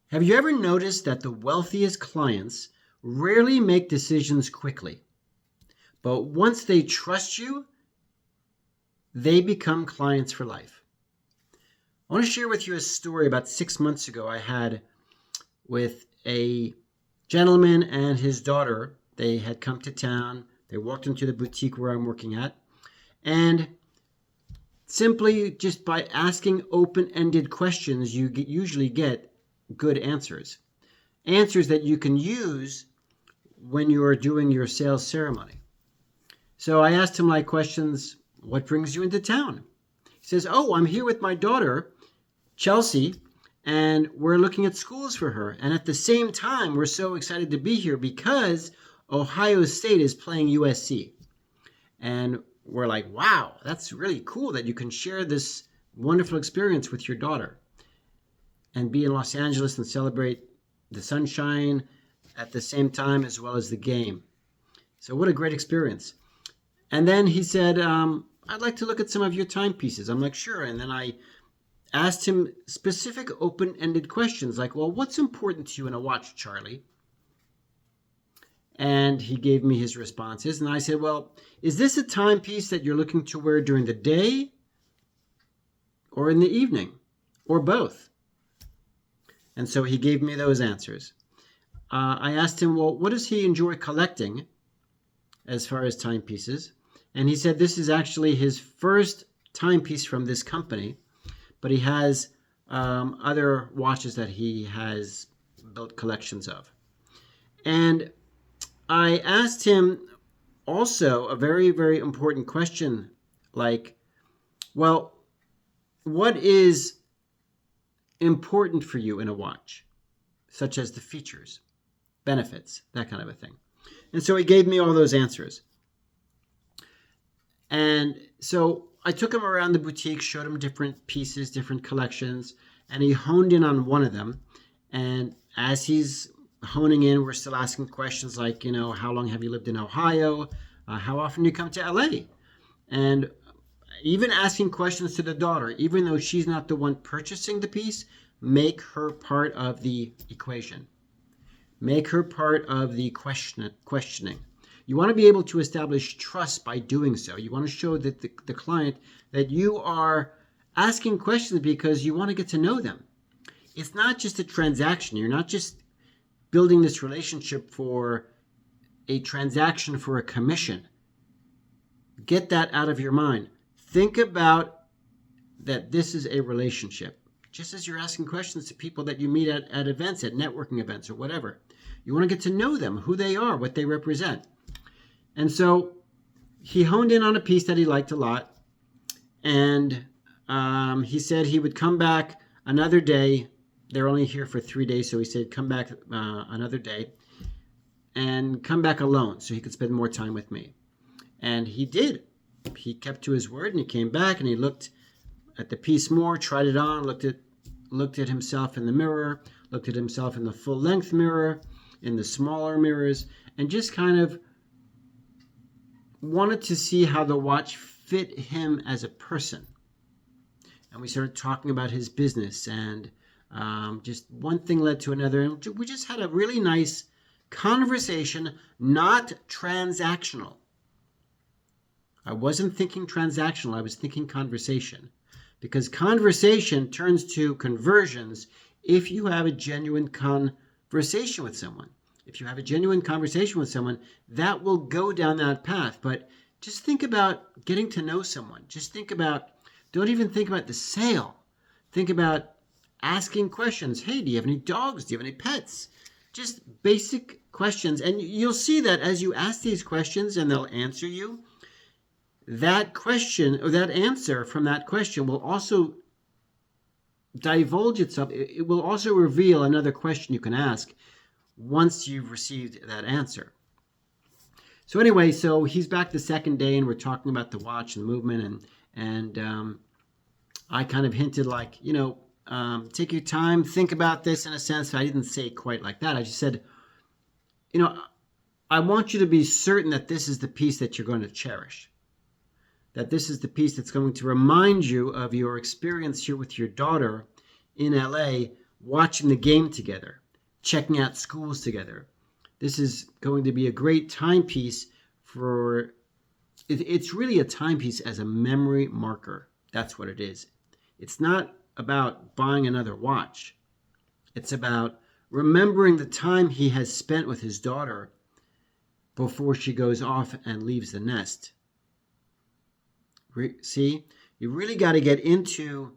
Have you ever noticed that the wealthiest clients rarely make decisions quickly, but once they trust you, they become clients for life? I want to share with you a story about 6 months ago I had with a gentleman and his daughter. They had come to town. They walked into the boutique where I'm working at, and simply just by asking open-ended questions, you usually get good answers. Answers that you can use when you are doing your sales ceremony. So I asked him like questions, what brings you into town? He says, oh, I'm here with my daughter, Chelsea, and we're looking at schools for her. And at the same time, we're so excited to be here because Ohio State is playing USC. And we're like, wow, that's really cool that you can share this wonderful experience with your daughter and be in Los Angeles and celebrate the sunshine at the same time as well as the game. So what a great experience. And then he said, I'd like to look at some of your timepieces. I'm like, sure. And then I asked him specific open-ended questions like, well, what's important to you in a watch, Charlie? And he gave me his responses. And I said, well, is this a timepiece that you're looking to wear during the day or in the evening or both? And so he gave me those answers. I asked him, well, what does he enjoy collecting as far as timepieces? And he said this is actually his first timepiece from this company, but he has other watches that he has built collections of. And I asked him also a very, very important question, like, well, what is important for you in a watch, such as the features, benefits, that kind of a thing. And so he gave me all those answers. And so I took him around the boutique, showed him different pieces, different collections, and he honed in on one of them. And as he's honing in, we're still asking questions like, how long have you lived in Ohio? How often do you come to LA? And even asking questions to the daughter, even though she's not the one purchasing the piece, make her part of the equation. Make her part of the questioning. You want to be able to establish trust by doing so. You want to show that the client that you are asking questions because you want to get to know them. It's not just a transaction. You're not just building this relationship for a transaction for a commission. Get that out of your mind. Think about that this is a relationship. Just as you're asking questions to people that you meet at events, at networking events or whatever. You want to get to know them, who they are, what they represent. And so he honed in on a piece that he liked a lot. And he said he would come back another day. They're only here for 3 days, so he said come back another day and come back alone so he could spend more time with me. And he did. He kept to his word, and he came back and he looked at the piece more, tried it on, looked at himself in the mirror, looked at himself in the full-length mirror, in the smaller mirrors, and just kind of wanted to see how the watch fit him as a person. And we started talking about his business, and just one thing led to another, and we just had a really nice conversation, not transactional. I wasn't thinking transactional, I was thinking conversation. Because conversation turns to conversions if you have a genuine conversation with someone. If you have a genuine conversation with someone, that will go down that path. But just think about getting to know someone. Don't even think about the sale. Think about asking questions. Hey, do you have any dogs? Do you have any pets? Just basic questions. And you'll see that as you ask these questions and they'll answer you, that question or that answer from that question will also divulge itself. It will also reveal another question you can ask once you've received that answer. So anyway, so he's back the second day and we're talking about the watch and the movement and I kind of hinted like, take your time, think about this in a sense. I didn't say it quite like that. I just said, I want you to be certain that this is the piece that you're going to cherish. That this is the piece that's going to remind you of your experience here with your daughter in LA watching the game together, checking out schools together. This is going to be a great timepiece for, it's really a timepiece as a memory marker. That's what it is. It's not about buying another watch. It's about remembering the time he has spent with his daughter before she goes off and leaves the nest. See, you really got to get into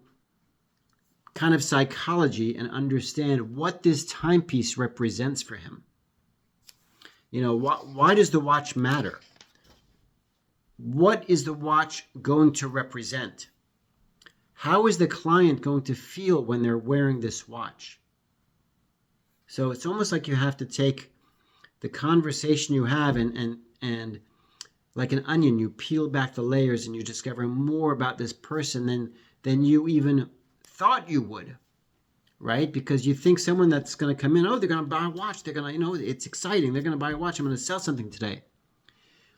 kind of psychology and understand what this timepiece represents for him. You know, why does the watch matter? What is the watch going to represent? How is the client going to feel when they're wearing this watch? So it's almost like you have to take the conversation you have and like an onion, you peel back the layers and you discover more about this person than you even thought you would, right? Because you think someone that's going to come in, oh, they're going to buy a watch. They're going to, it's exciting. They're going to buy a watch. I'm going to sell something today.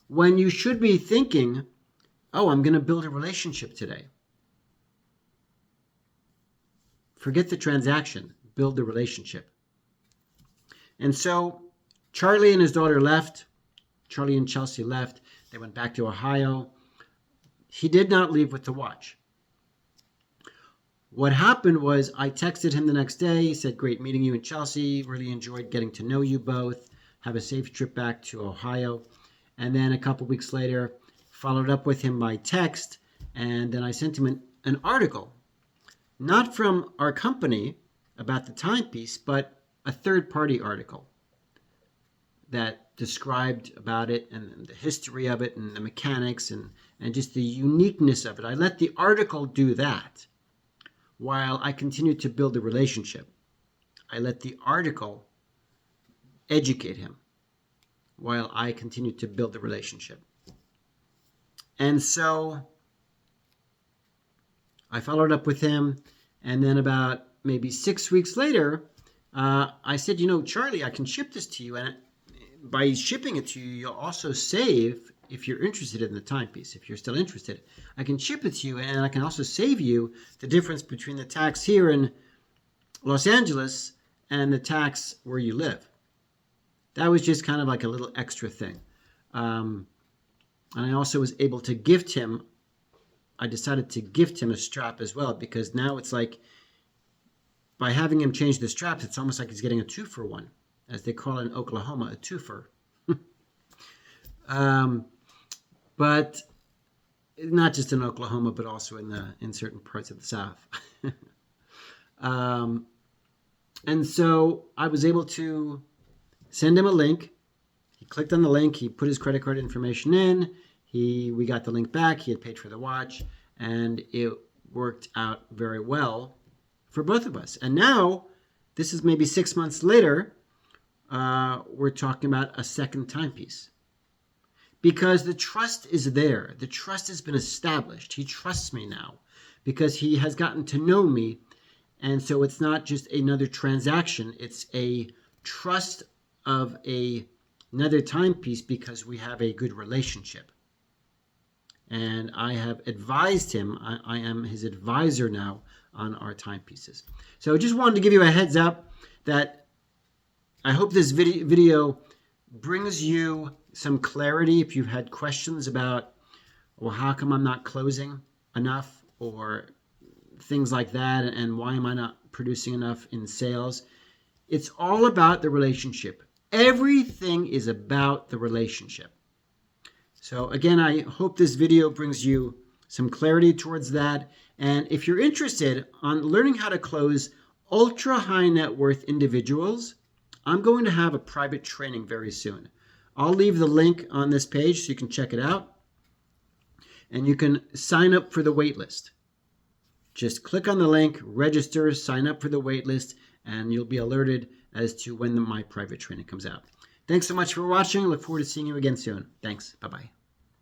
When you should be thinking, oh, I'm going to build a relationship today. Forget the transaction, build the relationship. And so Charlie and his daughter left. Charlie and Chelsea left. They went back to Ohio. He did not leave with the watch. What happened was I texted him the next day. He said, great meeting you in Chelsea. Really enjoyed getting to know you both. Have a safe trip back to Ohio. And then a couple weeks later, followed up with him by text. And then I sent him an article, not from our company about the timepiece, but a third-party article that described about it and the history of it and the mechanics and just the uniqueness of it. I let the article do that while I continued to build the relationship. I let the article educate him while I continued to build the relationship. And so I followed up with him, and then about maybe 6 weeks later, I said, you know, Charlie, I can ship this to you, and by shipping it to you, you'll also save, if you're interested in the timepiece, if you're still interested, I can ship it to you, and I can also save you the difference between the tax here in Los Angeles and the tax where you live. That was just kind of like a little extra thing. And I also was able to gift him, I decided to gift him a strap as well, because now it's like, by having him change the straps, it's almost like he's getting a 2-for-1, as they call it in Oklahoma, a twofer. But not just in Oklahoma, but also in certain parts of the South. And so I was able to send him a link. He clicked on the link. He put his credit card information in. We got the link back. He had paid for the watch, and it worked out very well for both of us. And now, this is maybe 6 months later, we're talking about a second timepiece. Because the trust is there. The trust has been established. He trusts me now because he has gotten to know me. And so it's not just another transaction. It's a trust of another timepiece because we have a good relationship. And I have advised him. I am his advisor now on our timepieces. So I just wanted to give you a heads up that I hope this video brings you some clarity if you've had questions about, well, how come I'm not closing enough or things like that, and why am I not producing enough in sales? It's all about the relationship. Everything is about the relationship. So again, I hope this video brings you some clarity towards that. And if you're interested on learning how to close ultra high net worth individuals, I'm going to have a private training very soon. I'll leave the link on this page so you can check it out. And you can sign up for the wait list. Just click on the link, register, sign up for the wait list, and you'll be alerted as to when my private training comes out. Thanks so much for watching. Look forward to seeing you again soon. Thanks. Bye-bye.